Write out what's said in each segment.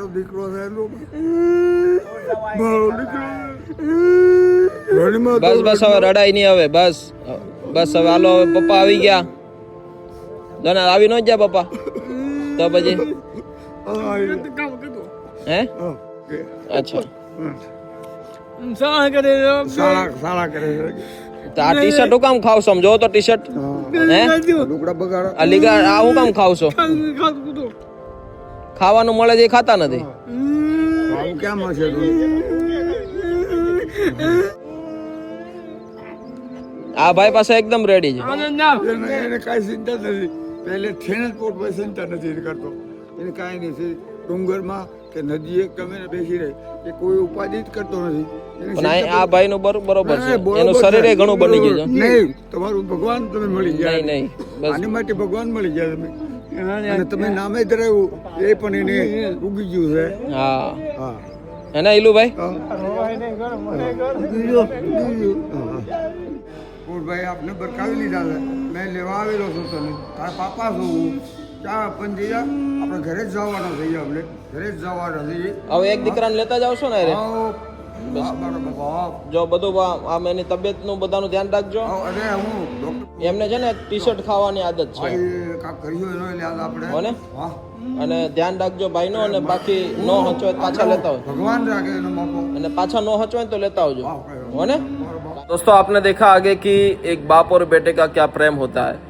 મારો દીકરો છે મારો દીકરો બસ બસ હવે રડાઈ નહીં હવે બસ બસ હવે હાલો હવે પપ્પા આવી ગયા દના આવી ન ગયા પપ્પા તો પછી હે અચ્છા સાળા કરે તો આ ટી શર્ટ હું કામ ખાવ છો સમજો તો ટી શર્ટ હે લુગડા બગાડો આ લીગા આ હું કામ ખાવ છો ખાવાનું મળે છે એ ખાતા નથી આવું કેમ હશે આ ભાઈ પાસે એકદમ રેડી છે એને કાંઈ ચિંતા નથી પહેલે થઈને જ પોટ પર ચિંતા નથી કરતો એને કાંઈ નથી ડુંગરમાં કે નદીએ ગમે ને બેસી રહે એ કોઈ ઉપાધિ જ કરતો નથી પણ આ ભાઈ નું બરોબર છે એનું શરીર ઘણું બની ગયું છે નહીં તમારું ભગવાન તમે મળી જાય નહીં બસ આની માટે ભગવાન મળી જાય તમે અને તમે નામે ધરાવ્યું એ પણ એને ઉગી ગયું છે હા હા હે ને ઈલુભાઈ ભાઈ આપને બરકાવી લીધા છે મેં લેવા આવેલો છું તને તારા પાપા છું હું ચા પણ જઈએ આપણે ઘરે જ જવાના થઈએ આપણે ઘરે જ જવાના થઈએ હવે એક દીકરાને લેતા જાવ છો ને રે બરાબર જો બધું આમ એની તબિયત નું બધાનું ધ્યાન રાખજો અરે હું ડોક્ટર એમને છે ને ટી શર્ટ ખાવાની આદત છે કાંક કર્યું એનો યાદ આપણે હો ને હા અને ધ્યાન રાખજો ભાઈ નો અને બાકી નો હચો પાછા લેતા હોય ભગવાન રાખે એનો મોકો અને પાછા નો हचो तो लेता हो जो हो ने दोस्तों आपने देखा आगे कि एक बाप और बेटे का क्या प्रेम होता है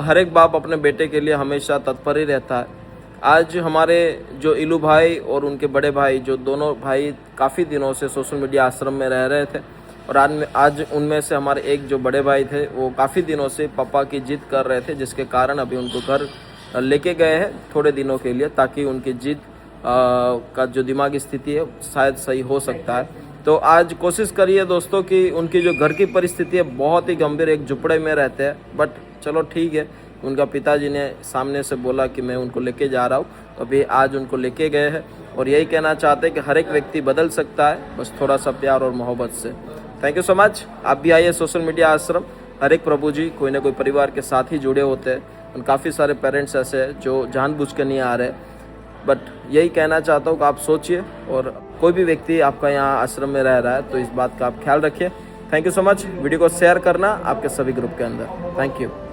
हर एक बाप अपने बेटे के लिए हमेशा तत्पर ही रहता है आज हमारे जो इलू भाई और उनके बड़े भाई जो दोनों भाई काफ़ी दिनों से सोशल मीडिया आश्रम में रह रहे थे और आज उनमें से हमारे एक जो बड़े भाई थे वो काफ़ी दिनों से पापा की जिद कर रहे थे जिसके कारण अभी उनको घर लेके गए हैं थोड़े दिनों के लिए ताकि उनकी जिद का जो दिमागी स्थिति है शायद सही हो सकता है तो आज कोशिश करिए दोस्तों कि उनकी जो घर की परिस्थिति है बहुत ही गंभीर एक झुपड़े में रहते हैं बट चलो ठीक है उनका पिताजी ने सामने से बोला कि मैं उनको लेके जा रहा हूँ तो अभी आज उनको लेके गए हैं और यही कहना चाहते हैं कि हर एक व्यक्ति बदल सकता है बस थोड़ा सा प्यार और मोहब्बत से थैंक यू सो मच आप भी आइए सोशल मीडिया आश्रम हर एक प्रभु जी कोई ना कोई परिवार के साथ ही जुड़े होते हैं और काफ़ी सारे पेरेंट्स ऐसे हैं जो जानबूझ के नहीं आ रहे बट यही कहना चाहता हूँ कि आप सोचिए और कोई भी व्यक्ति आपका यहाँ आश्रम में रह रहा है तो इस बात का आप ख्याल रखिए thank you so much video को शेयर करना आपके सभी ग्रुप के अंदर थैंक यू